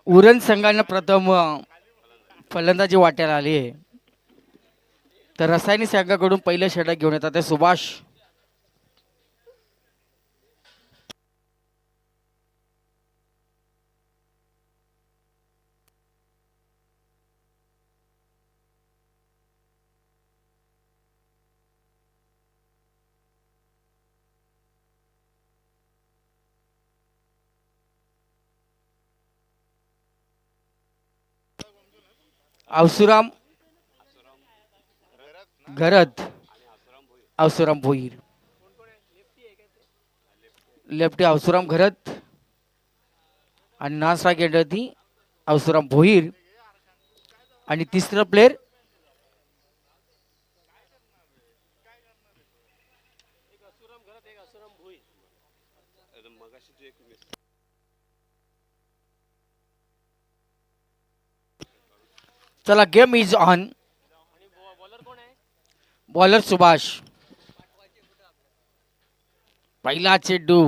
उरण संघानं प्रथम फलंदाजी वाट्याला आली आहे. तर रसायनी संघाकडून पहिलं षटक घेऊन येतात ते सुभाष. अवसुराम घरत, अवसुराम भोईर. लेफ्टी अवसुराम घरत आणि नॉन स्ट्राईक एंडरती अवसुराम भोईर. आणि तिसरं प्लेयर चला game is on. Bowler Subhash. पहिला चेंडू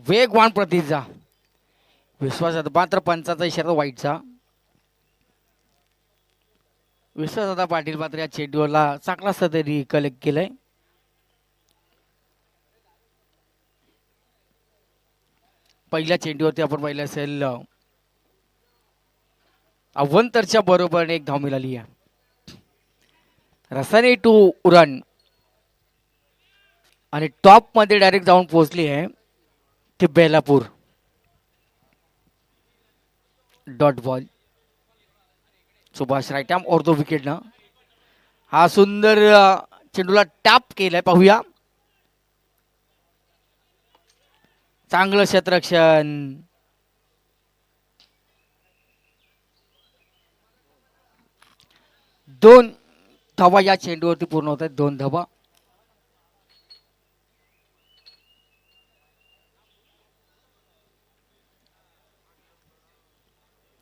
वेगवान प्रतीचा. विश्वासात मात्र पंचाचा इशारा वाईटचा. विश्वासदादा पाटील मात्र या चेंडूला चांगला तरी कलेक्ट केलंय. पहिल्या चेंडूवरती आपण पाहिलं असेल अवंतरच्या बरोबरीने एक धाव मिळाली आहे. रसाने टू उरण आणि टॉप मध्ये डायरेक्ट जाऊन पोहोचली आहे ती Belapur. Dot ball. Subhash right arm और दो विकेट ना. हा सुंदर चेंडूला टॅप केलाय पाहूया. चांगलं क्षेत्ररक्षण. दोन धावा या चेंडूवरती पूर्ण होत आहेत. 2 धावा.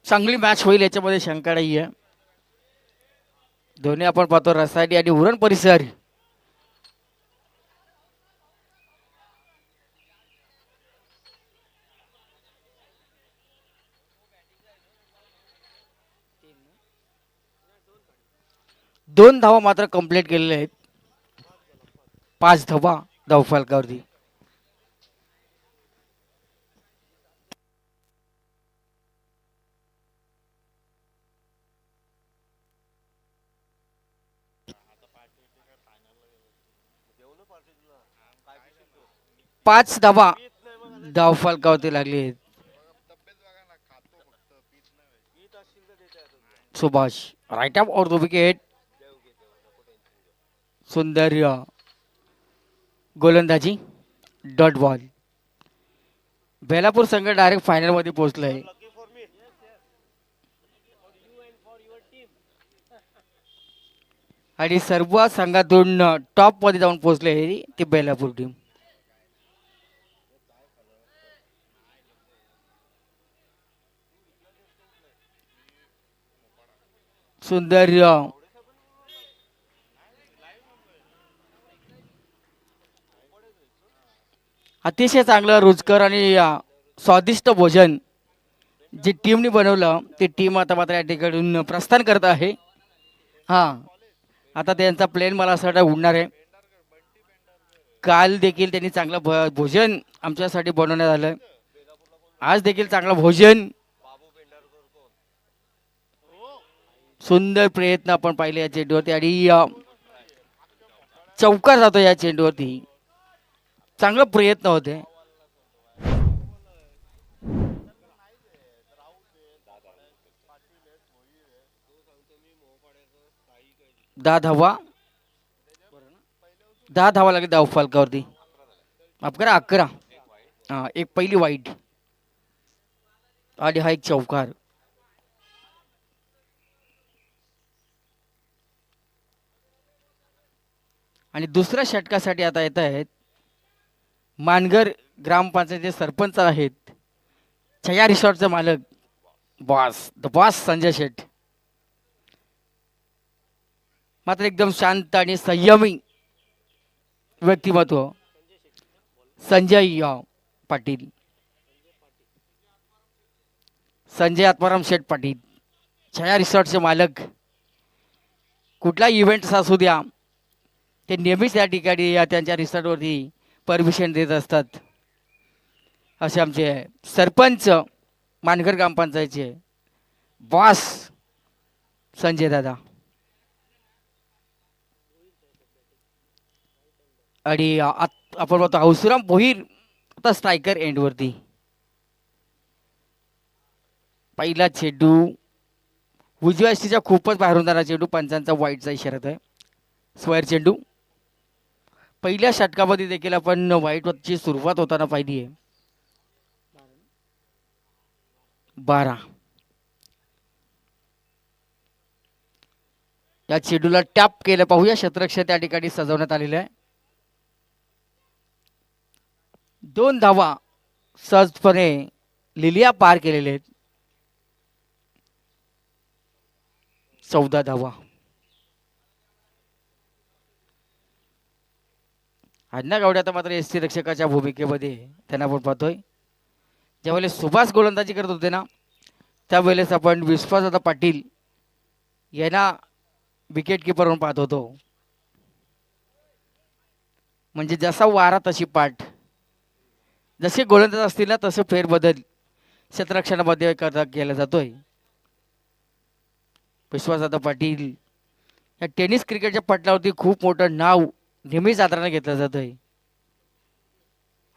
चांगली मॅच होईल याच्यामध्ये शंका नाही आहे. दोन्ही आपण पाहतो रसायनी आणि उरण परिसर. दोन धावा मात्र कंप्लीट केलेले आहेत. 5 धावा धावफलकावरती. पाच धावा धावफलकावरती लागली आहेत. सुभाष राईट आर्म और दो विकेट. सुंदर गोलंदाजी. Dot ball. बेलापूर संघ डायरेक्ट फायनल मध्ये पोहोचलाय. आणि सर्व संघातून टॉप मध्ये जाऊन पोहोचले ती बेलापूर टीम. सुंदर अतिशय चांगलं रुचकर आणि स्वादिष्ट भोजन जे टीमने बनवलं ते टीम आता मात्र या ठिकाणून प्रस्थान करत आहे. हा आता त्यांचा प्लेन मला असं वाटतं उडणार आहे. काल देखील त्यांनी चांगलं भोजन आमच्यासाठी बनवण्यात आलं. आज देखील चांगलं भोजन. सुंदर प्रयत्न आपण पाहिले या चेंडूवरती आणि चौकार जातो या चेंडूवरती. चांगला प्रयत्न होते. दहा धावा लागेल धाव फलकावरती. माफ करा 11. हा एक पहिली वाईट आणि हा एक चौकार. आणि दुसऱ्या षटकासाठी आता येत आहेत मानगर ग्रामपंचायतीचे सरपंच आहेत छया रिसॉर्टचे मालक द बॉस संजय शेठ. मात्र एकदम शांत आणि संयमी व्यक्तिमत्व संजय पाटील, संजय आत्माराम शेठ पाटील, छाया रिसॉर्टचे मालक. कुठला इव्हेंट्स असू द्या, ते नेहमीच या ठिकाणी या त्यांच्या रिसॉर्टवरती परमिशन देत असतात. असे आमचे सरपंच मानगर ग्रामपंचायतचे बॉस संजय दादा. आणि आपण बघतो हौसुराम भोईर आता स्ट्रायकर एंडवरती. पहिला चेंडू उजव्या हस्तीच्या खूपच बाहेरून जाणारा चेंडू, पंचांचा वाईटचा इशारा आहे. स्क्वेअर चेंडू. पहिल्या षटकामध्ये देखील आपण वाईटची सुरुवात होताना पाहिली आहे. 12. या चेंडूला टॅप केलं पाहूया. क्षेत्ररक्षण त्या ठिकाणी सजवण्यात आलेलं आहे. 2 धावा सहजपणे लिलिया पार केलेले आहेत. 14 धावा. अण्णा गावडे आता मात्र एस टी रक्षकाच्या भूमिकेमध्ये त्यांना आपण पाहतोय. ज्यावेळेस सुभाष गोलंदाजी करत होते ना, त्यावेळेस आपण विश्वासदादा पाटील यांना विकेट किपर म्हणून पाहत होतो. म्हणजे जसा वारा तशी पाठ. जसे गोलंदाज असतील ना तसे फेरबदल क्षेत्ररक्षणामध्ये केला जातोय. विश्वासदादा पाटील या टेनिस क्रिकेटच्या पटलावरती खूप मोठं नाव नेहमीच आदराने घेतलं जात आहे.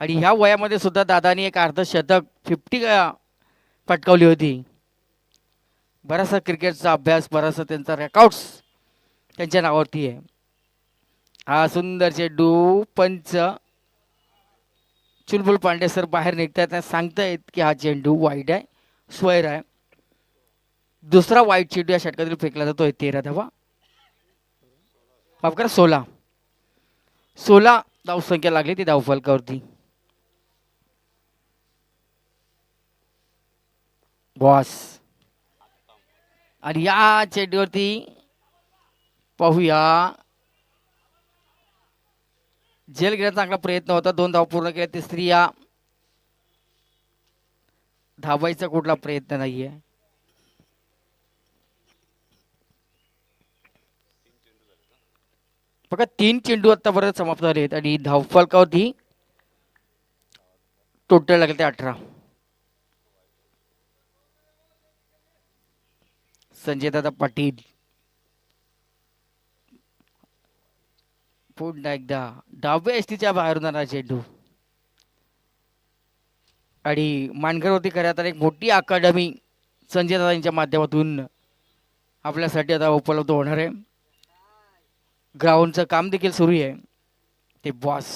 आणि ह्या वयामध्ये सुद्धा दादानी एक अर्धशतक 50 पटकावली होती. बराचसा क्रिकेटचा अभ्यास, बराचसा त्यांचा रेकॉर्ड्स त्यांच्या नावावरती आहे. हा सुंदर चेंडू, पंच चुलबुल पांडे सर बाहेर निघतात, सांगतायत की हा चेंडू वाईट आहे, स्क्वेअर आहे. दुसरा वाईट चेंडू या षटकातील फेकला जातोय. 13 धावा. माफ करा 16 धावसंख्या लागली ती धावफलकावरती. बॉस. आणि या चेंडूवरती पाहूया, जेल घेण्याचा चांगला प्रयत्न होता. 2 धाव पूर्ण केल्या. तिसरी या धावायचा कुठला प्रयत्न नाहीये. फक्त 3 चेंडू आतापर्यंत समाप्त झाले आहेत आणि धावफलकावरती टोटल लागले ते 18. संजय दादा पाटील पुन्हा एकदा डाव्या एसटीच्या बाहेरून जाणारा चेंडू. आणि मानगरवरती करण्यात एक मोठी अकादमी संजय दादा यांच्या माध्यमातून आपल्यासाठी आता उपलब्ध होणार आहे. ग्राउंडचं काम देखील सुरू आहे. ते बॉस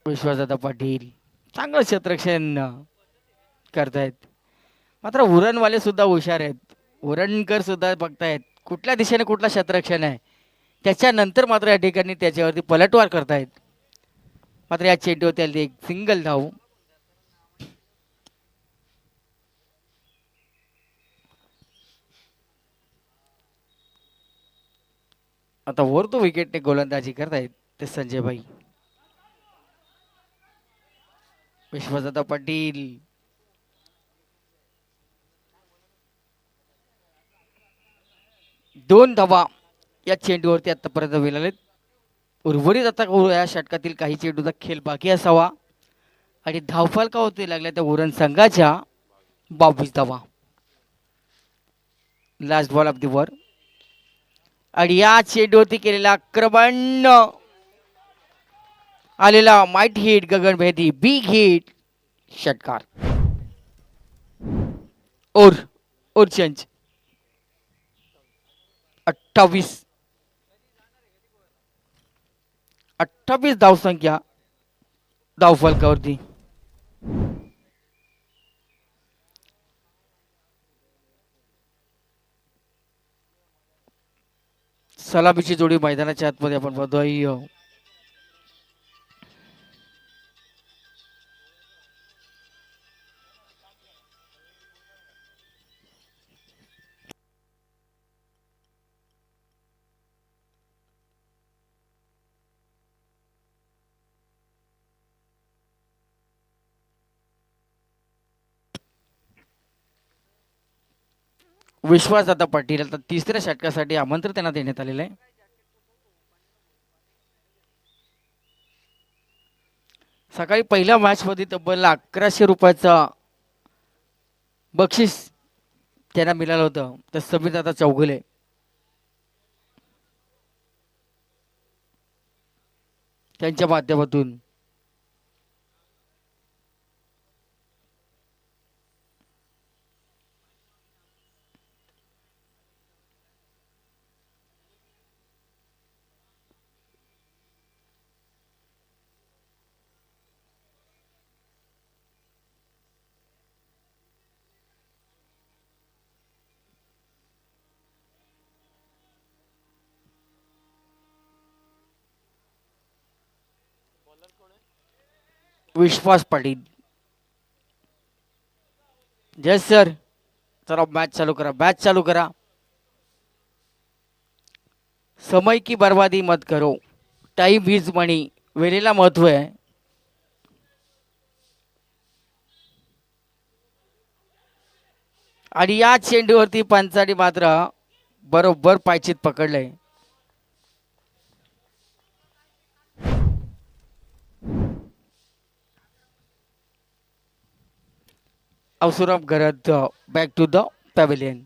विश्वासदादा पाटील चांगलं क्षेत्ररक्षण करतायत. मात्र उरणवाले सुद्धा हुशार आहेत. उरणकर सुद्धा बघतायत कुठल्या दिशेने कुठला क्षेत्ररक्षण आहे, त्याच्यानंतर मात्र या ठिकाणी त्याच्यावरती पलटवार करतायत. मात्र या चेंडूवरती एक सिंगल धाव. आता वर तो विकेटने गोलंदाजी करतायत ते संजय भाई. विश्वासदादा पाटील दोन धावा या चेंडूवरती आतापर्यंत मिळालेत. उर्वरित आता या षटकातील काही चेंडूचा खेळ बाकी असावा आणि धावफलका होती लागल्या त्या उरण संघाच्या 22 धावा. Last ball of the over. आणि या चेंडूवरती केलेला आक्रमण आलेला माइट हिट, गगनभेदी बिग हिट, षटकार. और चेंज 28 धावसंख्या धावफलकावरती. सलामीची जोडी मैदानाच्या आतमध्ये आपण बघतोय. विश्वासदादा पाटील आता तिसऱ्या षटकासाठी आमंत्रण त्यांना देण्यात आलेलं आहे. सकाळी पहिल्या मॅच मध्ये तब्बल 1100 रुपयाचा बक्षीस त्यांना मिळालं होतं. तर समीरदादा चौगुले त्यांच्या माध्यमातून विश्वास पाटील. जय सर. चला मॅच चालू करा, मॅच चालू करा. समय की बर्बादी मत करो, टाइम इज मनी. वेळेला महत्व आहे. आणि या चेंडूवरती पंचाने मात्र बरोबर पायचीत पकडलंय. अवसुराम गरज बॅक टू द पॅव्हिलियन.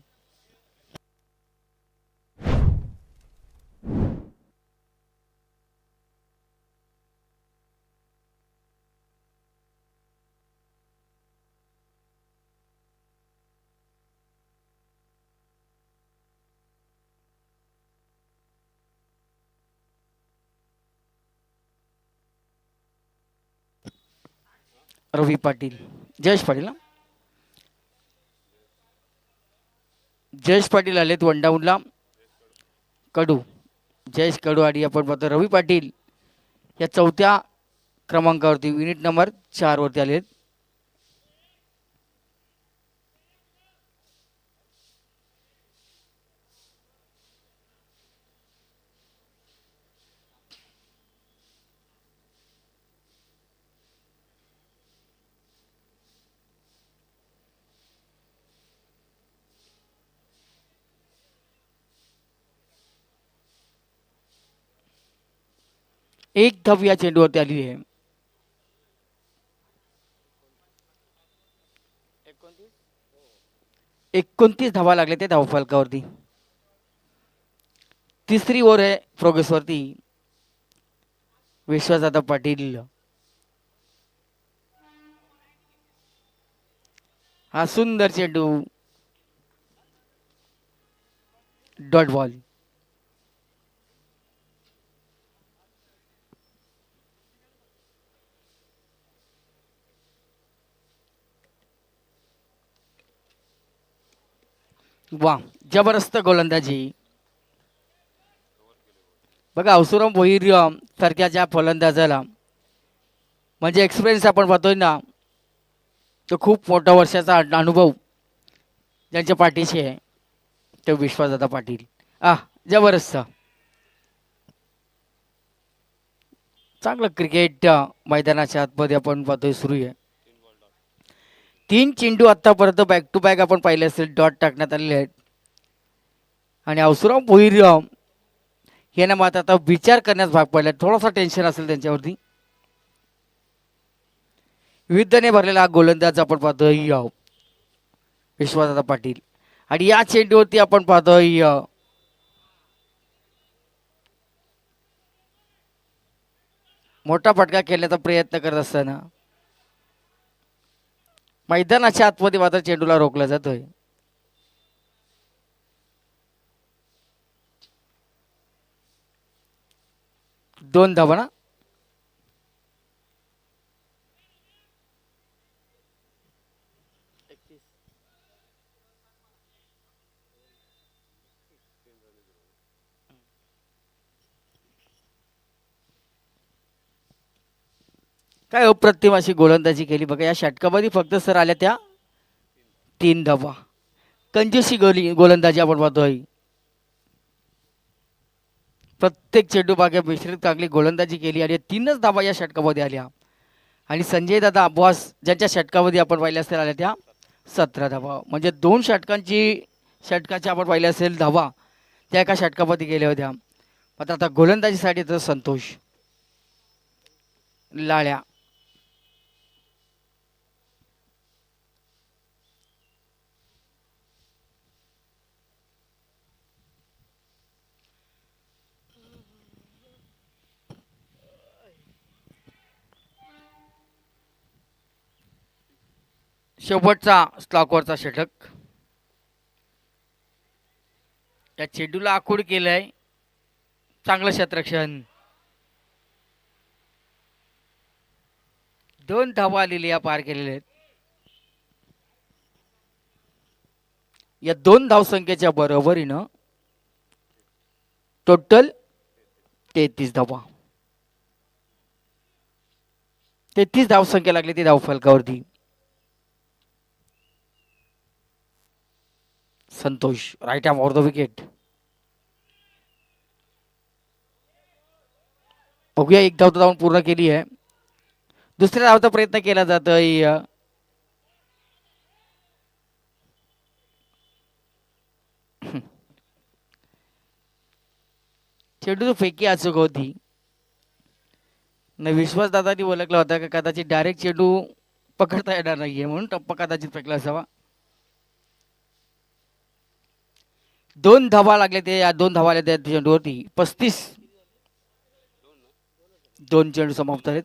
रवी पाटील, जयेश पाटील ना, जयेश पाटील आलेत वनडाऊनला. कडू, जयेश कडू आणि आपण पाहतो रवी पाटील या चौथ्या क्रमांकावरती युनिट नंबर 4 वरती आलेत. एक धाव या चेंडूवरती आली आहे. 29 धावा लागले ते धावफलकावरती. तिसरी ओव्हर आहे प्रोग्रेस वरती. विश्वासदादा पाटील हा सुंदर चेंडू डॉट बॉल. वा, जबरदस्त गोलंदाजी. बघा अवसुराम भोईर सारख्या ज्या फलंदाजाला म्हणजे एक्सपिरियन्स आपण पाहतोय ना, तो खूप मोठा वर्षाचा अनुभव ज्यांच्या पाठीशी आहे तो विश्वासदादा पाटील. जबरदस्त चांगलं क्रिकेट मैदानाच्या आतमध्ये आपण पाहतोय सुरू आहे. 3 चेंडू आतापर्यंत बॅक टू बॅक आपण पाहिले असेल डॉट टाकण्यात आलेले आहेत. आणि अवसुराम भोईर यांना मात्र आता विचार करण्यास भाग पडला. थोडासा टेन्शन असेल त्यांच्यावरती. विविधने भरलेला गोलंदाज आपण पाहतोय विश्वासदादा पाटील. आणि या चेंडूवरती आपण पाहतोय मोठा फटका खेळण्याचा प्रयत्न करत असताना मैदानाच्या आतमध्ये मात्र चेंडूला रोखला जातोय. दोन धावा ना. काय अप्रतिम अशी गोलंदाजी केली बघा. या षटकामध्ये फक्त सर आल्या त्या 3 धावा. कंजूसी गोलंदाजी आपण पाहतोय. प्रत्येक चेंडू बागे मिश्रित चांगली गोलंदाजी केली आणि 3च धावा या षटकामध्ये आल्या. आणि संजय दादा बॉस ज्यांच्या षटकामध्ये आपण पाहिल्या असतील आल्या त्या 17 धावा. म्हणजे 2 षटकांची षटकाच्या आपण पाहिले असेल धावा त्या एका षटकामध्ये गेल्या होत्या. मात्र आता गोलंदाजीसाठी तर संतोष लाळ्या. शेवटचा स्लॉकवरचा षटक. या चेंडूला आखूड केलंय. चांगलं क्षेत्ररक्षण. 2 धावा लिलिया पार केलेल्या आहेत. या 2 धावसंख्येच्या बरोबरीनं टोटल 33 धावा. 33 धावसंख्या लागली ती धावफलकावरती. Santosh right arm over the wicket. बघूया एक धाव धावून पूर्ण केली आहे. दुसऱ्या धावचा प्रयत्न केला जातोय. चेंडू फेकी अचूक होती. विश्वासदादांनी ओळखला होता का कदाचित डायरेक्ट चेंडू पकडता येणार नाहीये म्हणून टप्पा कदाचित फेकला असावा. 2 धावा लागले ते. या 2 धावा आल्या त्या चेंडूवरती. 35 2 चेंडू समाप्त आहेत.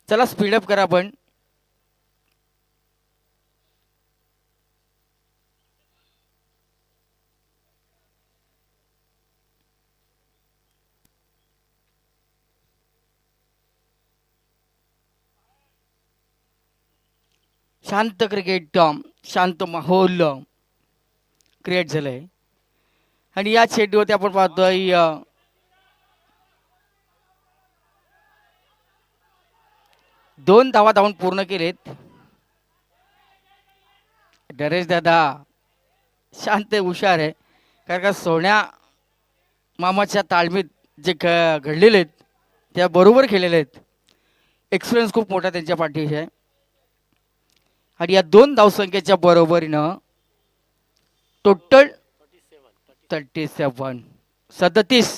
चला स्पीडअप करा आपण. शांत क्रिकेट शांत माहोल क्रिएट झालंय. आणि या चेंडूवरती आपण पाहतोय 2 धावा धावून पूर्ण केलेत. नरेश दादा शांत हुशार आहे. कारण का सोन्या मामाच्या ताळमीत जे घडलेले आहेत त्या बरोबर खेळलेले आहेत. एक्सपिरियन्स खूप मोठा त्यांच्या पाठीशी आहे. आणि या 2 धावसंख्येच्या बरोबरीनं टोटल 37.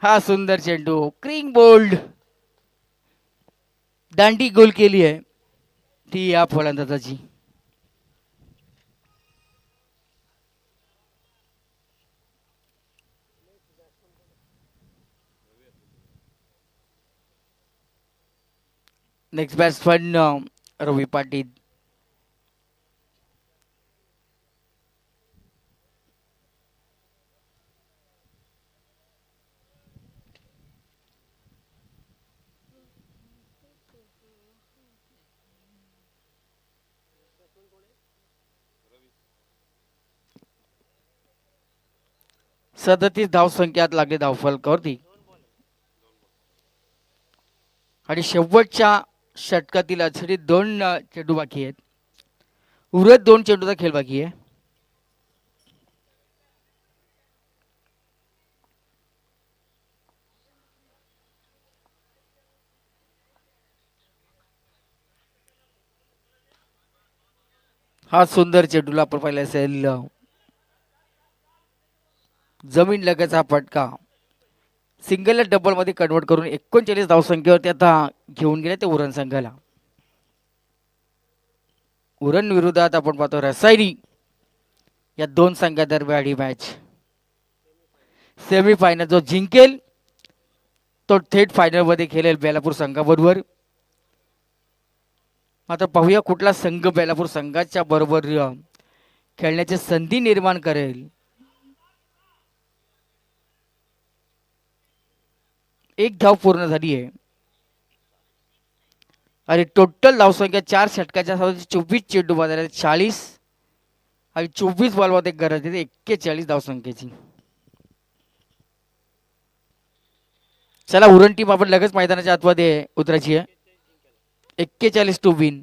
हा सुंदर चेंडू क्रींग बोल्ड दांडी गोल केली आहे ती या फलंदाजाची. नेक्स्ट बॅट्समन रवी पाटील. सदतीस धावसंख्यात लागले धावफलकावरती. आणि शेवटच्या षटकातील अजूनही 2 चेंडू बाकी आहेत. उरत 2 चेंडूचा खेळ बाकी आहे. हा सुंदर चेंडूला आपण पाहिला असेल जमीन लगेच हा फटका सिंगल डबल मध्ये कन्वर्ट करून 39 धावसंख्येवरती आता घेऊन गेले ते उरण संघाला. उरण विरोधात आपण पाहतो रसायनी या 2 संघादरम्यान ही मॅच. सेमी फायनल जो जिंकेल तो थेट फायनल मध्ये खेळेल बेलापूर संघाबरोबर. आता पाहूया कुठला संघ बेलापूर संघाच्या बरोबर खेळण्याची संधी निर्माण करेल. एक धाव पूर्ण झाली आहे. आणि टोटल धावसंख्या 4 षटकाच्या 24 चेंडू बाद 40 आणि 24 बॉलमध्ये गरज आहे 41 धावसंख्येची. चला उरण टीम आपण लगेच मैदानाच्या आतमध्ये उतरायची आहे. 41 टू विन.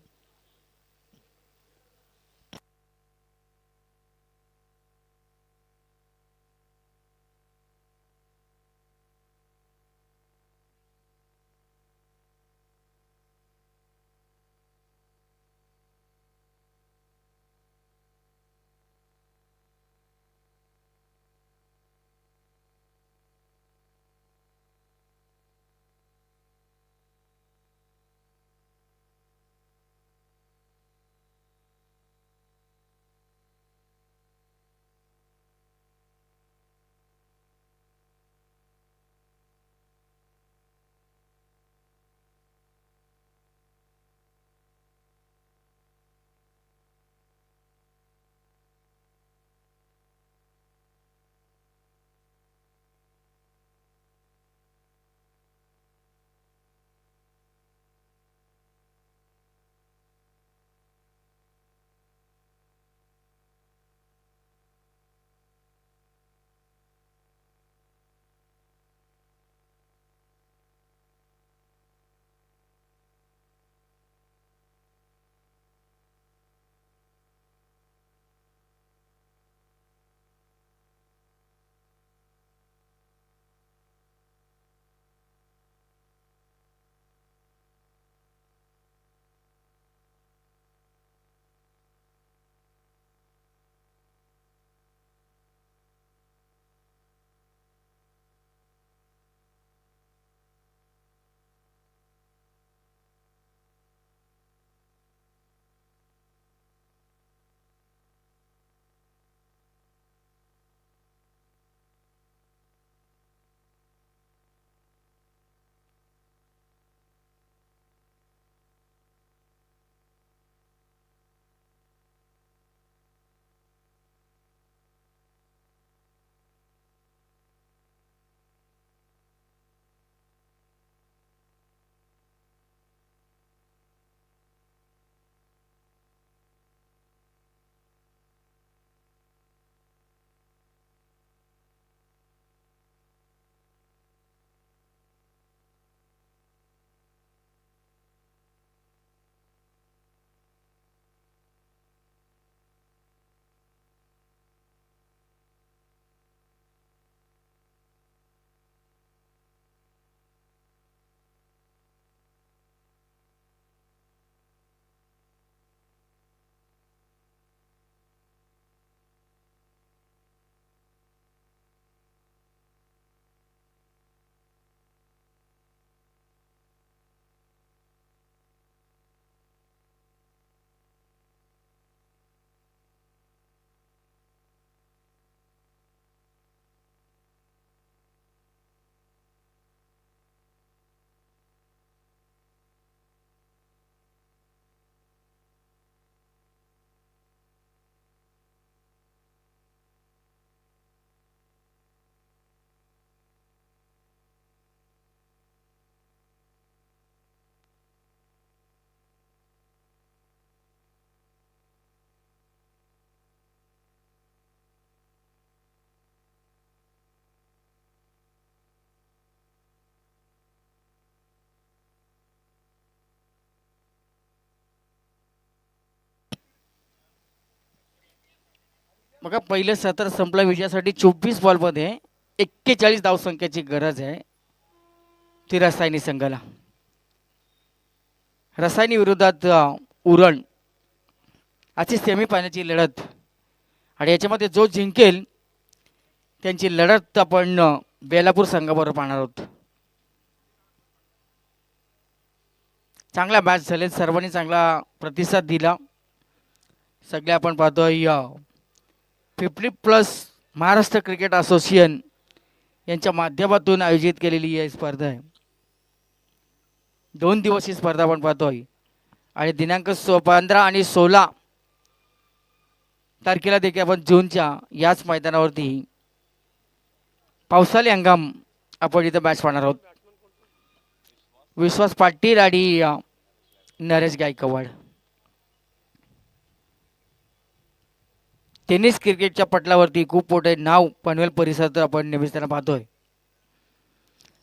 बघा पहिलं सत्र संपलं विजयासाठी 24 बॉलमध्ये 41 धावसंख्येची गरज आहे ती रसायनी संघाला. रसायनी विरोधात उरण अशी सेमीफायनलची लढत आणि याच्यामध्ये जो जिंकेल त्यांची लढत आपण बेलापूर संघाबरोबर पाहणार आहोत. चांगला मॅच झाले, सर्वांनी चांगला प्रतिसाद दिला. सगळे आपण पाहतोय 50+ महाराष्ट्र क्रिकेट असोसिएशन यांच्या माध्यमातून आयोजित केलेली ही स्पर्धा आहे. 2 दिवसीय स्पर्धा आपण पाहतोय आणि दिनांक 15 आणि 16 तारखेला देखील आपण जूनच्या याच मैदानावरती पावसाळी हंगाम आपण इथं मॅच पाहणार आहोत. विश्वास पाटील आणि नरेश गायकवाड. टेनिस क्रिकेटच्या पटलावरती खूप मोठे नाव पनवेल परिसरात आपण नेहमीच त्यांना पाहतोय.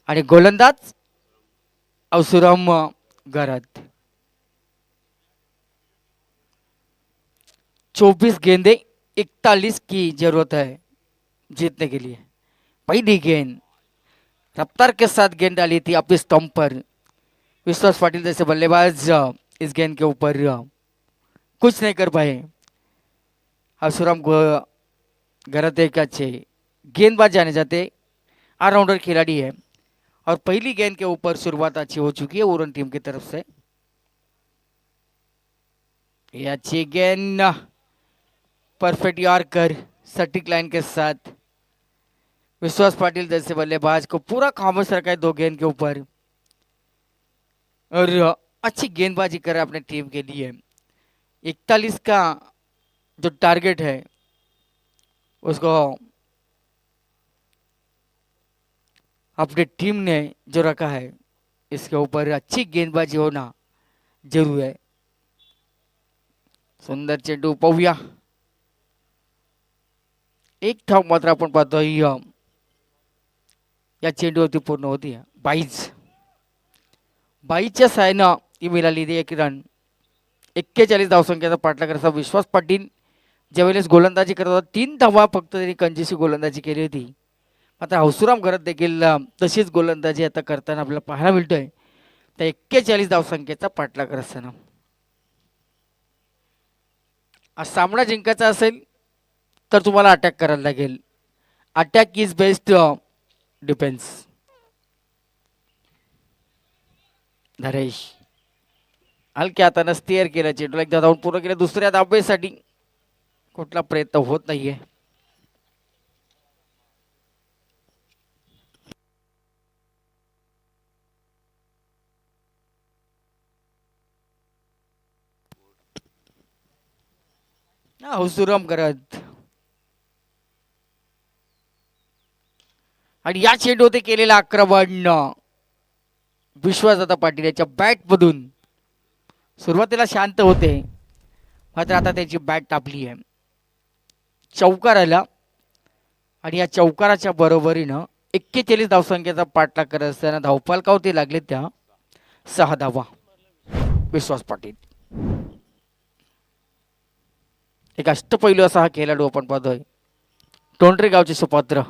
आणि गोलंदाज अवसुराम गरत. 24 गेंदे 41 की जरूरत है जीतने के लिए. पहली गेंद रफ्तार के साथ गेंद डाली थी अपने स्टंप पर. विश्वास पाटिल जैसे बल्लेबाज इस गेंद के ऊपर कुछ नहीं कर पाए. अवसुराम गरत एक अच्छे गेंदबाज जाने जाते ऑलराउंडर खिलाड़ी है और पहली गेंद के ऊपर शुरुआत अच्छी हो चुकी है उरण टीम की तरफ से. ये अच्छी गेंद परफेक्ट यॉर्कर सटीक लाइन के साथ. विश्वास पाटिल जैसे बल्लेबाज को पूरा खामोश रखा है 2 गेंद के ऊपर और अच्छी गेंदबाजी कर अपने टीम के लिए. 41 का जो टारगेट है उसको अपनी टीम ने जो रखा है इसके ऊपर अच्छी गेंदबाजी होना जरूर है. सुंदर चेंडू पाहूया. एक धाव मात्र आपण पाहतोय या चेंडूवरती पूर्ण होती. 22च्या साहाय्यानं ती मिळाली 1 रन. 41 धावसंख्येचा पाठलाग असा विश्वास पाटील ज्यावेळेस गोलंदाजी करत होता 3 धावा फक्त त्यांनी कंजेसी गोलंदाजी केली होती. मात्र हौसुराम गरत देखील तशीच गोलंदाजी आता करताना आपल्याला पाहायला मिळतोय. त्या 41 धावसंख्येचा पाठलाग असताना हा सामना जिंकायचा असेल तर तुम्हाला अटॅक करायला लागेल. Attack is best defence. Naresh हलक्या हातानं स्टेअर केलं चेंडूला एकदा धावून पूर्ण केलं. दुसऱ्या धावेसाठी कुठला प्रयत्न होत नाहीये. हौसुराम गरत आणि या चेंडूवरती केलेलं आक्रमण विश्वासदादा पाटील याच्या बॅट मधून सुरुवातीला शांत होते मात्र आता त्याची बॅट तापली आहे. चौकार आला आणि या चौकाराच्या बरोबरीनं 41 धावसंख्येचा पाठलाग करत असताना धावफलकावरती लागले त्या 6 धावा. विश्वास पाटील एक अष्टपैलू असा हा खेळाडू आपण पाहतोय. टोंडरे गावचे सुपात्र.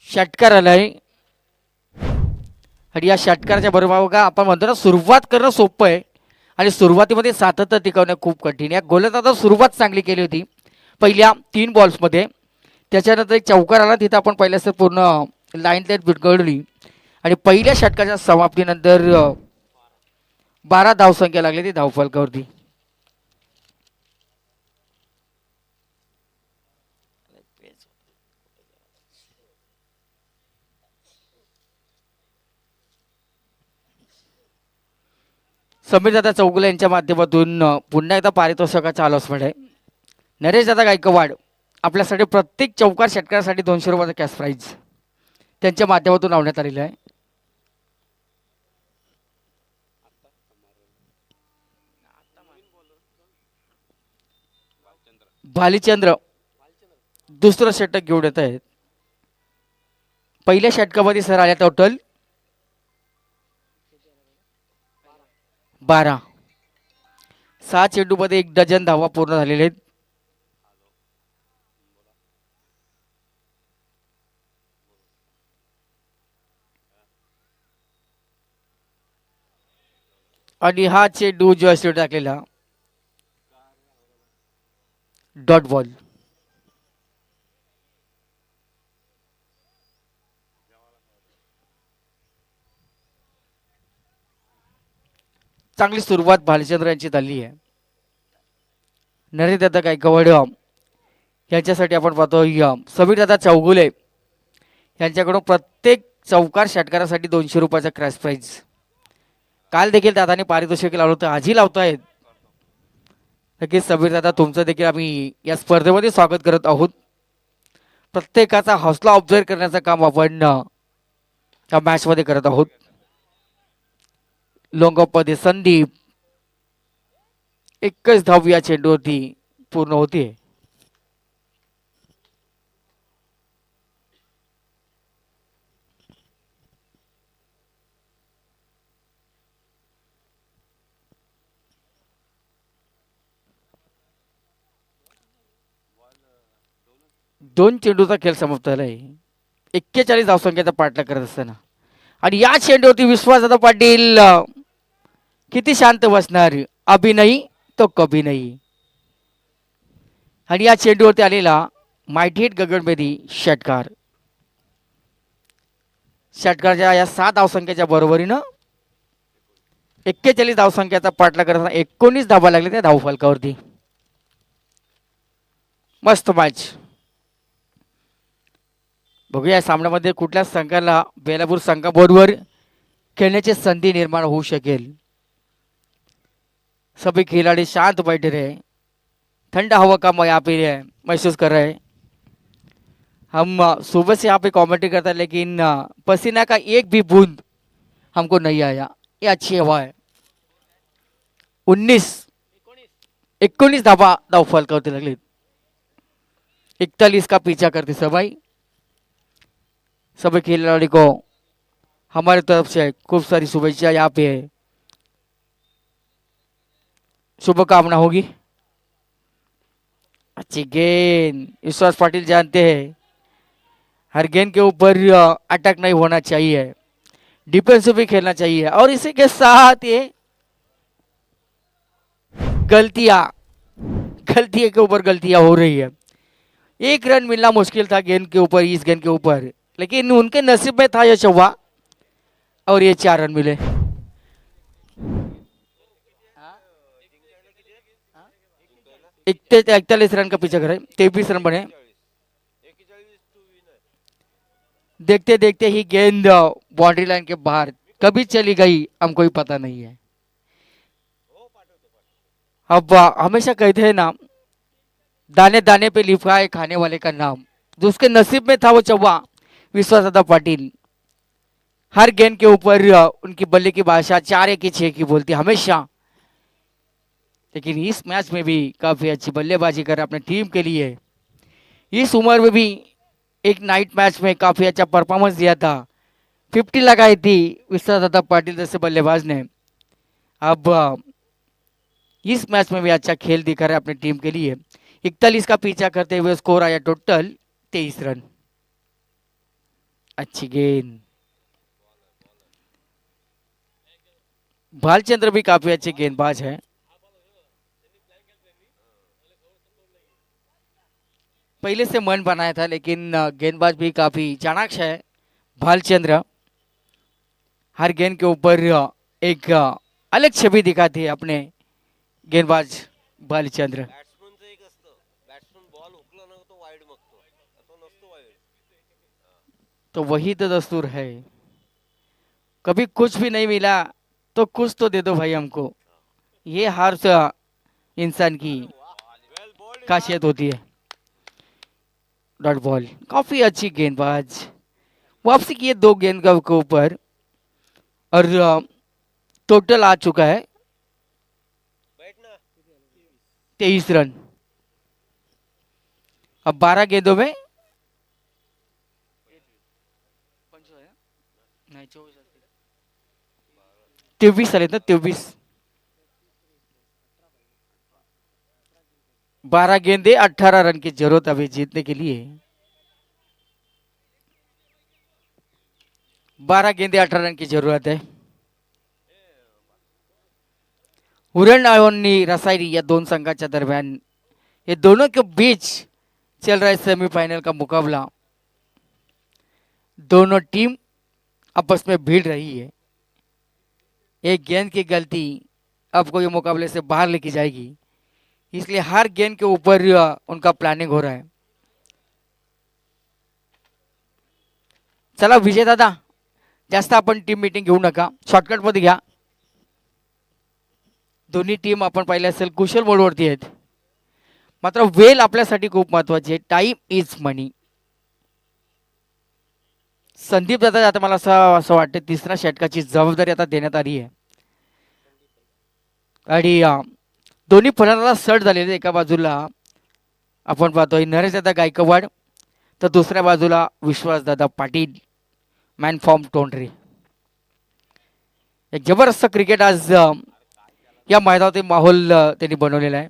षटकार आलाय आणि या षटकाराच्या बरोबर बघा आपण म्हणतो ना सुरुवात करणं सोपं आहे आणि सुरुवातीमध्ये सातत्य टिकवणं खूप कठीण. या गोलंदाजाने सुरुवात चांगली केली होती पहिल्या 3 बॉल्समध्ये. त्याच्यानंतर एक चौकार आला तिथं आपण पहिल्याच पूर्ण लाईन लाईन विरघळली आणि पहिल्या षटकाच्या समाप्तीनंतर 12 धावसंख्या लागली ती धावफलकावरती. समीर दादा चौगुले यांच्या माध्यमातून पुन्हा एकदा पारितोषिकाचा अलॉसमेंट आहे. नरेश दादा गायकवाड आपल्यासाठी प्रत्येक चौकार षटकारासाठी 200 रुपयाचा कॅश प्राईज त्यांच्या माध्यमातून लावण्यात आलेला आहे. भालीचंद्र दुसरं षटक घेऊन येत आहेत. पहिल्या षटकामध्ये सर आल्या टोटल 12. 6 चेंडूमध्ये 1 डझन धावा पूर्ण झालेले आहेत. आणि हा चेंडू जो असतो टाकलेला डॉट बॉल. चांगली सुरुवात भालचंद्र यांची झाली आहे. नरेंद्र गायकवाड यांच्यासाठी आपण पाहतो समीर दादा चौगुले यांच्याकडून प्रत्येक चौकार षटकारासाठी 200 रुपयाचा क्रॅश प्राईज. काल देखील दादाने पारितोषिक लावलं होतं, आजही लावतायत. नक्कीच समीर दादा तुमचं देखील आम्ही या स्पर्धेमध्ये स्वागत करत आहोत. प्रत्येकाचा हौसला ऑब्झर्व करण्याचं काम आपण या मॅचमध्ये करत आहोत. लोंगोपमध्ये संदीप एकच धाव या चेंडूवरती पूर्ण होती. दोन चेंडूचा खेळ समाप्त झालाय. 41 धावसंख्येचा पाठलाग करत असताना आणि या चेंडूवरती विश्वासदादा पाटील किती शांत बसणार. अभी नाही तो कभी नाही. आणि या चेंडूवरती आलेला मायटी हिट गगनभेदी षटकार. षटकारच्या या 7 धावसंख्येच्या बरोबरीनं 41 धावसंख्येचा पाठलाग करताना 19 धावा लागले त्या धावफलकावरती. मस्त मॅच. बघूया या सामन्यामध्ये कुठल्या संघाला बेलापूर संघाबरोबर खेळण्याची संधी निर्माण होऊ शकेल. सभी खिलाड़ी शांत बैठे रहे. ठंडा हवा का यहाँ पे महसूस कर रहे हैं. हम सुबह से यहाँ पे कॉमेंट्री करते हैं लेकिन पसीना का एक भी बूंद हमको नहीं आया. ये अच्छी हवा है. 19 धावा धावफलकावरती लागली. 41 का पीछा करते सभी. सभी खिलाड़ी को हमारी तरफ से खूब सारी शुभेच्छा यहाँ पे है. शुभकामना होगी. अच्छी गेंद. विश्वास पाटिल जानते हैं हर गेंद के ऊपर अटैक नहीं होना चाहिए, डिफेंसिव भी खेलना चाहिए. और इसी के साथ ये गलतियां के ऊपर गलतियां हो रही है. 1 रन मिलना मुश्किल था गेंद के ऊपर, इस गेंद के ऊपर, लेकिन उनके नसीब में था यह चौवा और ये 4 रन मिले. 41 रन का पीछा करे. 23 रन बने. देखते देखते ही गेंद बाउंड्री लाइन के बाहर कभी चली गई हमको ही पता नहीं है. अब हमेशा कहते हैं ना, दाने दाने पे लिखा है खाने वाले का नाम. जो उसके नसीब में था वो चौवा विश्वासदादा पाटिल. हर गेंद के ऊपर उनकी बल्ले की भाषा 4 की 6 की बोलती हमेशा. लेकिन इस मैच में भी काफी अच्छी बल्लेबाजी कर अपने टीम के लिए. इस उम्र में भी एक नाइट मैच में काफी अच्छा परफॉर्मेंस दिया था. 50 लगाई थी विश्वासदादा पाटिल जैसे बल्लेबाज ने. अब इस मैच में भी अच्छा खेल दिखा रहा है अपनी टीम के लिए. 41 का पीछा करते हुए स्कोर आया टोटल 23 रन. अच्छी गेंद. भालचंद्र भी काफी अच्छे गेंदबाज है. पहले से मन बनाया था लेकिन गेंदबाज भी काफी चाणाक्ष है भालचंद्र. हर गेंद के ऊपर एक अलग छवि दिखाती है अपने गेंदबाज भालचंद्र. तो वही तो दस्तूर है. कभी कुछ भी नहीं मिला तो कुछ तो दे दो भाई हमको. ये हर इंसान की खासियत होती है. Dot ball. काफी अच्छी गेंदबाज. वापसी किए 2 गेंद के ऊपर और टोटल आ चुका है 23 रन. अब 12 गेंदों में नहीं 23 आले ना 23 12 गेंदे 18 रन की जरूरत अभी जीतने के लिए 12 गेंदे 18 रन की जरूरत है उरण आणि रसायनी या दोन संघाच्या दरम्यान ये दोनों के बीच चल रहा है सेमीफाइनल का मुकाबला दोनों टीम आपस में भिड़ रही है एक गेंद की गलती आपको ये मुकाबले से बाहर लेके जाएगी इसलिए हर गेंद के ऊपर उनका प्लानिंग हो रहा है चला विजय दादा जास्त आपण टीम मीटिंग घेऊ नका शॉर्टकट मध्ये घ्या दोन्ही टीम आपण पाहिलं असेल कुशल मोडवरती आहेत मात्र वेळ आपल्यासाठी खूप महत्वाची आहे टाइम इज मनी संदीप दादा आता मला असं वाटतं तिसऱ्या षटकाची जबाबदारी आता देण्यात आली आहे आणि दोन्ही फलंदाजाला सट झालेले एका बाजूला आपण पाहतोय नरेश दादा गायकवाड तर दुसऱ्या बाजूला विश्वास दादा पाटील मॅन फॉर्म टोंडरे एक जबरदस्त क्रिकेट आज या मैदानातील माहोल त्यांनी बनवलेला आहे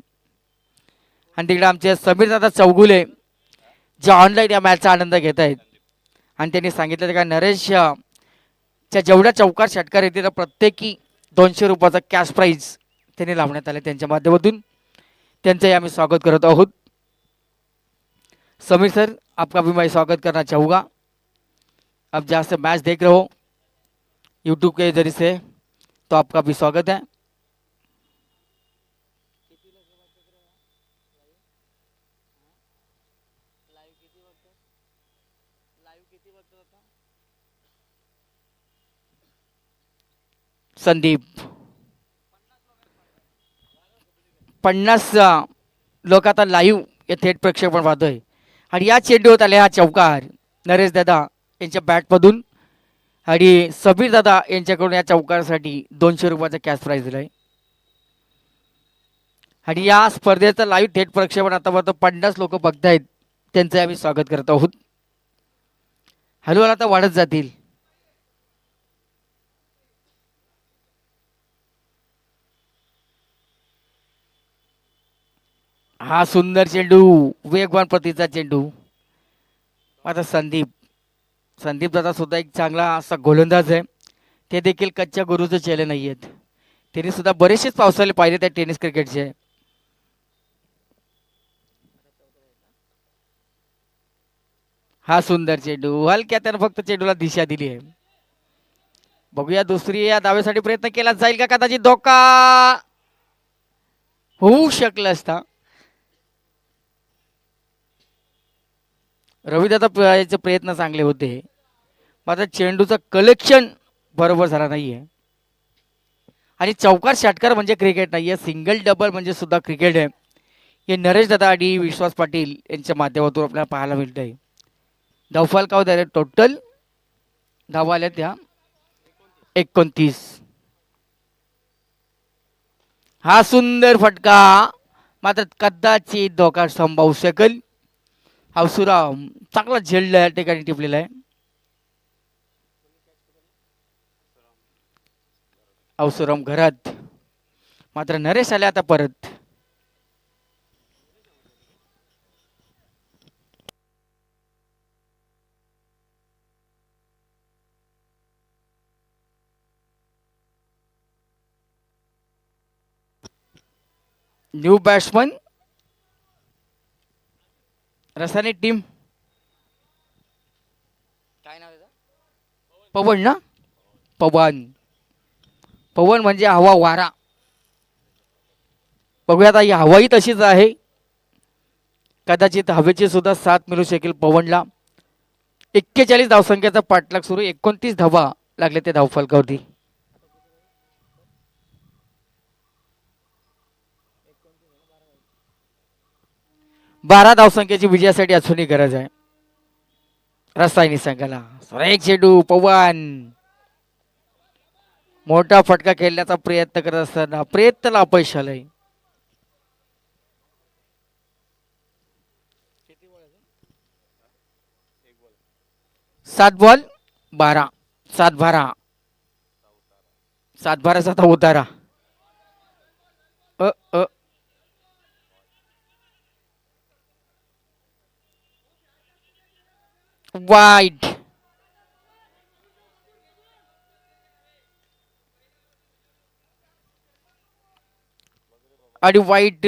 आणि तिकडे आमचे समीर दादा चौगुले जे ऑनलाईन या मॅचचा आनंद घेत आहेत आणि त्यांनी सांगितलं का नरेशच्या जेवढ्या चौकार षटकार येते तर प्रत्येकी 200 रुपयाचा कॅश प्राइज त्यांनी लावण्यात आले त्यांच्या माध्यमातून त्यांचंही आम्ही स्वागत करत आहोत समीर सर आपका भी मैं स्वागत करना चाहूँगा अब जहाँ से मैच देख रहे हो यूट्यूब के जरिए से तो आपका भी स्वागत है संदीप 50 लोक आता लाईव्ह या थेट प्रक्षेपण पाहतोय आणि या चेंडूत आले हा चौकार नरेश दादा यांच्या बॅटमधून आणि सबीर दादा यांच्याकडून या चौकारासाठी 200 रुपयाचा कॅश प्राइज दिलाय आणि या स्पर्धेचं लाईव्ह थेट प्रक्षेपण आतापर्यंत 50 लोक बघतायत त्यांचं आम्ही स्वागत करत आहोत हळूहळू आता वाढत जातील हा सुंदर चेंडू वेगवान प्रतीचा चेंडू आता संदीप दादा सुद्धा एक चांगला असा गोलंदाज आहे ते देखील कच्च्या गुरुचे चेले नाही आहेत त्यांनी सुद्धा बरेचसेच पावसाळे पाहिले त्या टेनिस क्रिकेटचे हा सुंदर चेंडू हलक्या त्यानं फक्त चेंडूला दिशा दिली आहे बघूया दुसरी या दाव्यासाठी प्रयत्न केला जाईल का कदाचित धोका होऊ शकला असता रविदादा याचे प्रयत्न चांगले होते मात्र चेंडूचं कलेक्शन बरोबर झाला नाहीये आणि चौकार षटकार म्हणजे क्रिकेट नाहीये सिंगल डबल म्हणजे सुद्धा क्रिकेट आहे हे नरेश दादा आणि विश्वास पाटील यांच्या माध्यमातून आपल्याला पाहायला मिळत आहे धावफल का होत आहे टोटल धावा आल्या त्या 29 हा सुंदर फटका मात्र कदाचित धोका संभावू शकेल अवसुराम चांगला झेलला या ठिकाणी टिपलेला आहे अवसुराम घरात मात्र नरेश आले आता परत न्यू बॅट्समन रसायनी टीम काय नाव आहे पवन ना पवन म्हणजे हवा वारा बघूया आता ही हवाही तशीच आहे कदाचित हवेची सुद्धा साथ मिळू शकेल पवनला 41 धावसंख्येचा पाठलाग सुरू 29 धावा लागले ते धावफलकावरती 12 धावसंख्येची विजयासाठी अजूनही गरज आहे रसायनी संघाला एक चेंडू पवन मोठा फटका खेळण्याचा प्रयत्न करत असताना प्रयत्नाला अपयश आलंय 7 बॉल 12, 7 12, 7 12 उतारा. अ अ वाईट. आणि वाईट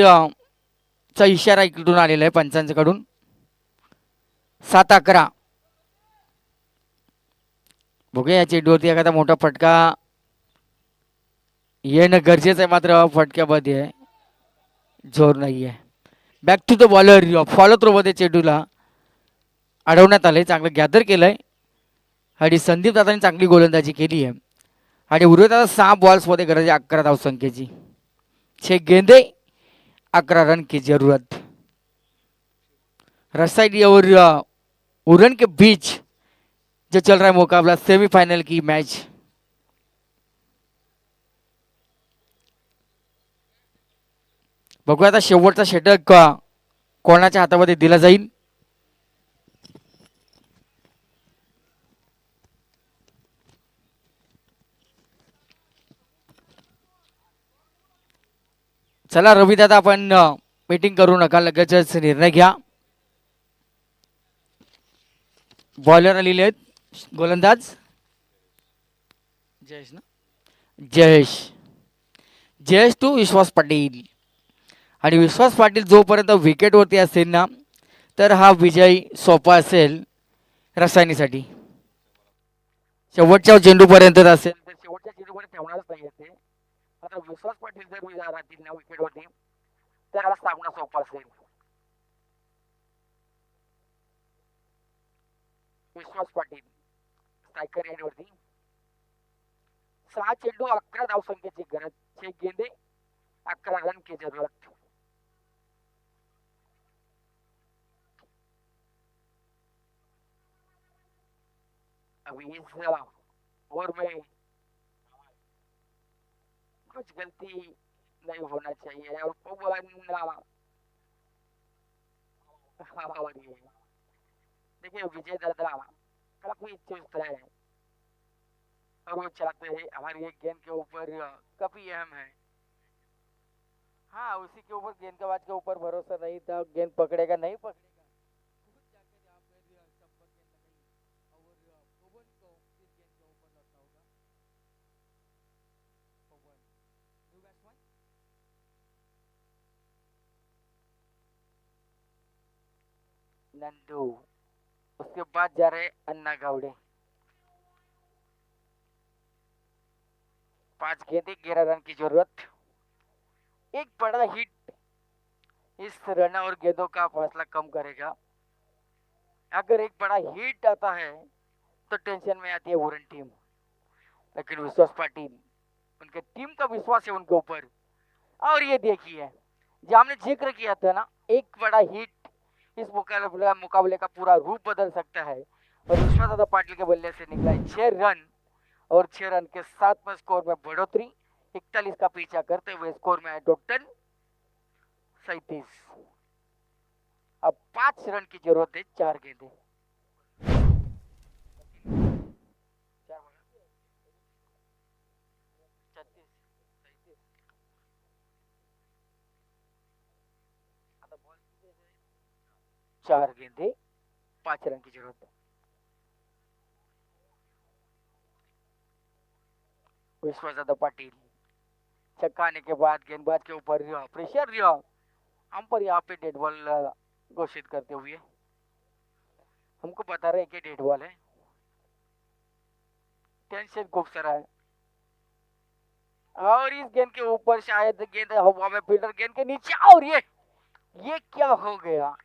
चा इशारा इकडून आलेला आहे पंचांकडून. 7 11. बघूया या चेंडूवरती एखादा मोठा फटका येणं गरजेचं आहे, मात्र फटक्यामध्ये जोर नाही आहे. Back to the bowler. Follow through मध्ये चेंडूला अडवण्यात आलंय. चांगलं गॅदर केलंय आणि संदीप दादांनी चांगली गोलंदाजी केली आहे. आणि उर्वरित आता 6 बॉल्समध्ये गरज आहे 11 धावसंख्येची. 6 गेंदे 11 रन की जरूरत. रसाई और उरन के बीच जो चल रहा है मुकाबला सेमीफाइनल की मैच. बघूया आता शेवटचा षटक कोणाच्या हातामध्ये दिला जाईल. चला रवी दादा, आपण मीटिंग करू नका, लगेचच निर्णय घ्या. बॉलर आलेले आहेत. गोलंदाज जयेश ना, जयेश. जयेश टू विश्वास पाटील. आणि विश्वास पाटील जोपर्यंत विकेटवरती असेल ना, तर हा विजय सोपा असेल रसायनीसाठी. शेवटच्या चेंडूपर्यंत असेल तर शेवटच्या चेंडूपर्यंत ठेवणारच नाही ते. आता विश्वास पाटील जर राहतील ना विकेटवरती, तर याला सामना सोपा असेल. विश्वास पाटील स्ट्रायकर एंडवरती. 6 चेंडू 11 धावसंख्येची गरज. 6 गेंदे 11 रन की जरूरत. अभी इस ओवर में कुछ गलती नहीं होना चाहिए और पवन देखिए विजय दादा काफी चुस्त है और वो चाहते हैं हमारी एक गेंद के ऊपर काफी अहम है. हाँ, उसी के ऊपर गेंदबाज के ऊपर भरोसा नहीं था, गेंद पकड़ेगा नहीं पकड़ेगा. खुद जाकर यहाँ पर संपर्क गेंद लगाई और पवन को इस गेंद के ऊपर लौटा होगा. पवन न्यू बैट्समैन. नंदू. उसके बाद जा रहे अन्ना गावड़े. 5 गेंदे 11 रन की जरूरत. एक बड़ा हिट इस रन और गेंदों का फासला कम करेगा. अगर एक बड़ा हिट आता है तो टेंशन में आती है वरुण टीम. लेकिन विश्वास पाटिल, उनके टीम का विश्वास है उनके ऊपर. और ये देखिए, जो हमने जिक्र किया था ना, एक बड़ा हिट इस मुकाबले का पूरा रूप बदल सकता है. और विश्वास दादा पाटिल के बल्ले से निकला है 6 रन. और 6 रन के साथ में स्कोर में बढ़ोतरी. 41 का पीछा करते हुए स्कोर में है टोटल 37. अब 5 रन की जरूरत है. 4 गेंदे. चार गेंदे 5 रन की जरूरत है. विश्वास पाटिल छक्का आने के बाद गेंदबाज के ऊपर प्रेशर अंपायर यहाँ पे डेड बॉल घोषित करते हुए हमको बता रहे हैं कि डेड बॉल है. टेंशन खूब सारा है. और इस गेंद के ऊपर शायद गेंद हवा में, फील्डर गेंद के नीचे. और ये क्या हो गया.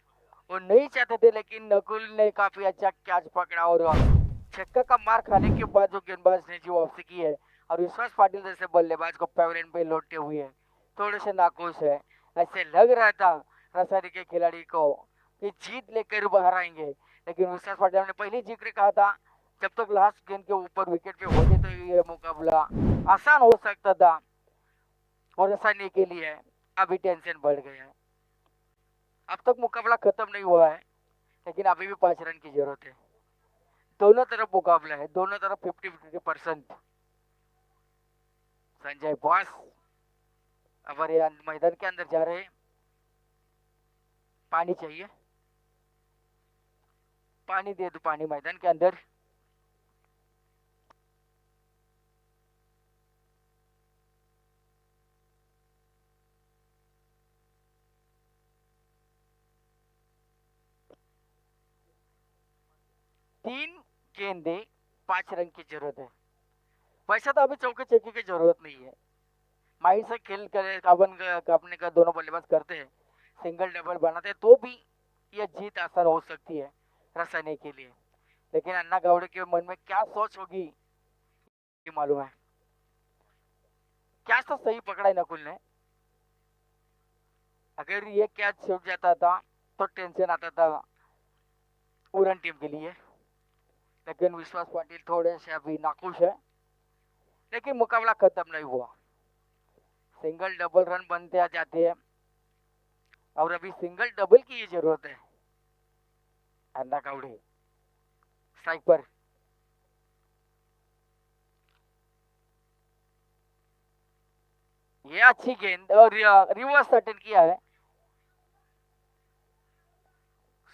वो नहीं चाहते थे, लेकिन नकुल ने काफी अच्छा कैच पकड़ा और छक्का का मार खाने के बाद जो गेंदबाज ने जो वापसी की है, और विश्वास पाटिल जैसे बल्लेबाज को पैवेलियन पे लौटते हुए थोड़े से नाखुश है. ऐसे लग रहा था रसारी के खिलाड़ी को कि जीत लेकर बाहर आएंगे, लेकिन विश्वास पाटिल ने पहले जिक्र कहा था जब तक लास्ट गेंद के ऊपर विकेट पे होते तो ये मुकाबला आसान हो सकता था. और ऐसा के लिए अभी टेंशन बढ़ गया है. अब तक मुकाबला खत्म नहीं हुआ है. लेकिन अभी भी 5 रन की जरूरत है। दोनों तरफ मुकाबला है, दोनों तरफ 50-50%। संजय बॉस अब ये मैदान के अंदर जा रहे हैं। पानी चाहिए, पानी दे दो, पानी मैदान के अंदर। तीन गेंदे, 5 रन की जरूरत है। वैसा तो अभी चौके चौके की जरूरत नहीं है। माइंड से खेल कर अपन अपने का दोनों बल्लेबाज करते हैं, सिंगल डबल बनाते हैं, तो भी यह जीत आसान हो सकती है रसाने के लिए। लेकिन अन्ना गावड़े के मन में क्या सोच होगी ये मालूम है। कैच तो सही पकड़ा है नकुल ने। अगर ये कैच छूट जाता था तो टेंशन आता था पूरन टीम के लिए। लेकिन विश्वास पाटिल थोड़े से अभी नाखुश है। लेकिन मुकाबला खत्म नहीं हुआ, सिंगल डबल रन बनते आ जाते हैं और अभी सिंगल डबल की ये जरूरत है। अन्ना गावड़े स्ट्राइक पर। ये अच्छी गेंद और रिवर्स अटेंड किया है।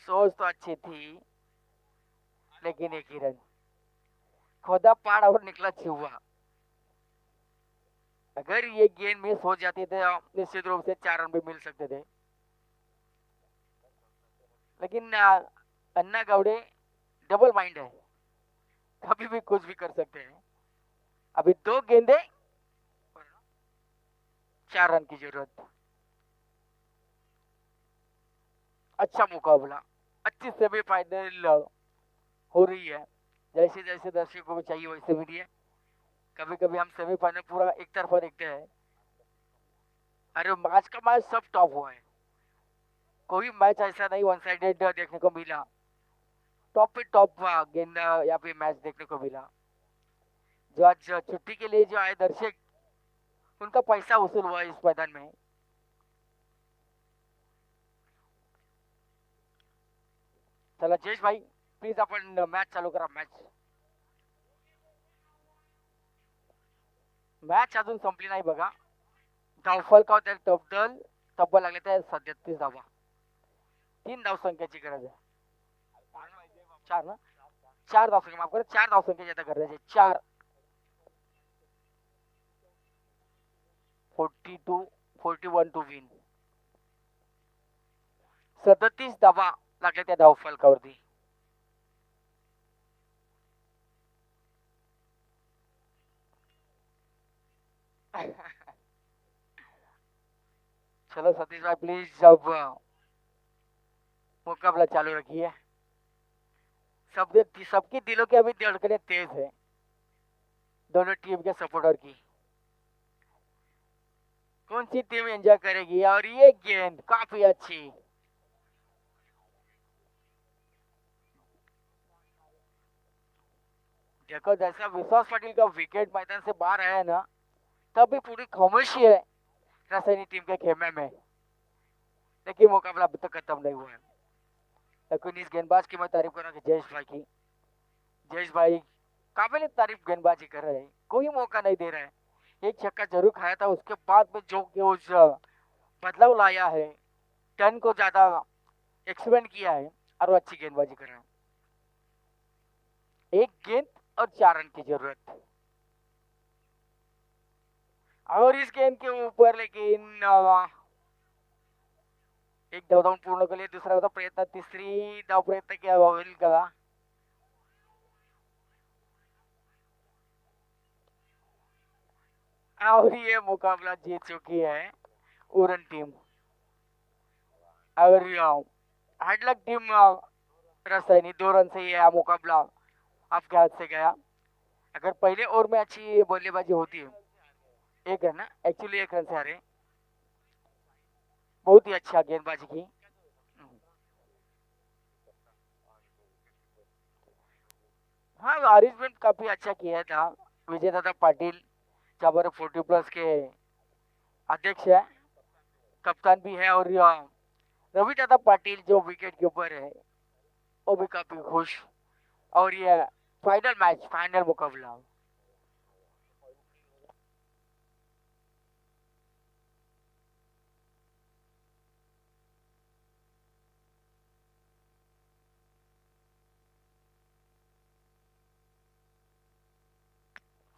सोच तो अच्छी थी लेकिन एक ही रन, खोदा पाड़ और निकला छुआ। अगर ये गेंद मिस हो जाती थे निश्चित रूप से 4 रन भी मिल सकते थे। लेकिन अन्ना गावड़े डबल माइंड है, कभी भी कुछ भी कर सकते हैं। अभी 2 गेंदे, 4 रन की जरूरत। अच्छा मुकाबला, अच्छी सेमीफाइनल हो रही है। जैसे जैसे दर्शकों को चाहिए वैसे भी नहीं है। कभी कभी हम सेमीफाइनल पूरा एक तरफा देखते हैं। अरे मैच का मैच सब टॉप हुआ है, कोई मैच ऐसा नहीं वन साइडेड देखने को मिला। टॉप पे टॉप गेंद यहाँ पे मैच देखने को मिला। जो आज छुट्टी के लिए जो आए दर्शक, उनका पैसा वसूल हुआ इस मैदान में। चला जयेश भाई, प्लीज आपण मॅच चालू करा। मॅच अजून संपली नाही बघा। धावफल का होत्या टब्बल तब्बल लागले त्या 37 धावा, 3 धावसंख्याची गरज आहे। 4 ना, 4 धावसंख्या, माफ करा, 4 धावसंख्याची आता गरज आहे। 4, 42, 41 टू विन। 37 धावा लागल्या त्या धावफलकावरती। चलो सतीश भाई प्लीज अब मुकाबला चालू रखिए। सबकी दिलों की अभी धड़कनें तेज है, दोनों टीम के सपोर्टर की। कौन सी टीम एंजॉय करेगी? और ये गेंद काफी अच्छी। देखो जैसा विश्वास पाटिल का विकेट मैदान से बाहर आया ना, तब भी पूरी खामोशी है रासायनिक टीम के खेमे में। लेकिन मुकाबला अभी तक खत्म नहीं हुआ है। लेकिन इस गेंदबाज की मैं तारीफ करूंगा जयेश भाई की। जयेश भाई काबिल तारीफ गेंदबाजी कर रहे हैं, कोई मौका नहीं दे रहा है। एक छक्का जरूर खाया था, उसके बाद में जो उस बदलाव लाया है, टर्न को ज्यादा एक्सपेंड किया है और वो अच्छी गेंदबाजी कर रहा है। एक गेंद और 4 रन की जरूरत। और इस गेंद के ऊपर लेकिन एक धाव पूर्ण केली, दुसरा होता प्रयत्न, तिसरी धाव प्रयत्न किया होईल का? और ये मुकाबला जीत चुकी है उरन टीम। और हार्डलक टीम रसायनी 2 रन से ये मुकाबला आपके हाथ से गया। अगर पहले ओवर में अच्छी बल्लेबाजी होती है, एक रन ना, एक्चुअली 1 रन से हारे। बहुत ही अच्छा गेंदबाजी की। हाँ, अरेंजमेंट काफी अच्छा किया था। विजय दादा पाटिल जबर 40+ के अध्यक्ष है, कप्तान भी है। और रवि दादा पाटिल जो विकेट कीपर है, वो भी काफी खुश। और ये फाइनल मैच, फाइनल मुकाबला।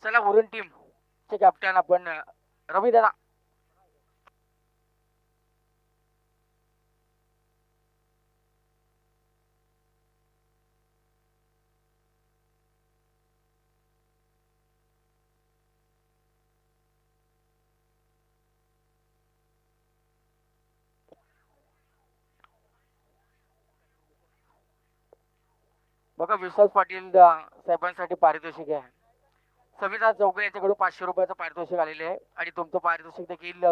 चला वरून टीम चे कॅप्टन आपण रवी दादा. बघा विश्वास पाटील साहेबांसाठी पारितोषिक आहे. सविता चौके यांच्याकडून ₹500 पारितोषिक आलेले आहे आणि तुमचं पारितोषिक देखील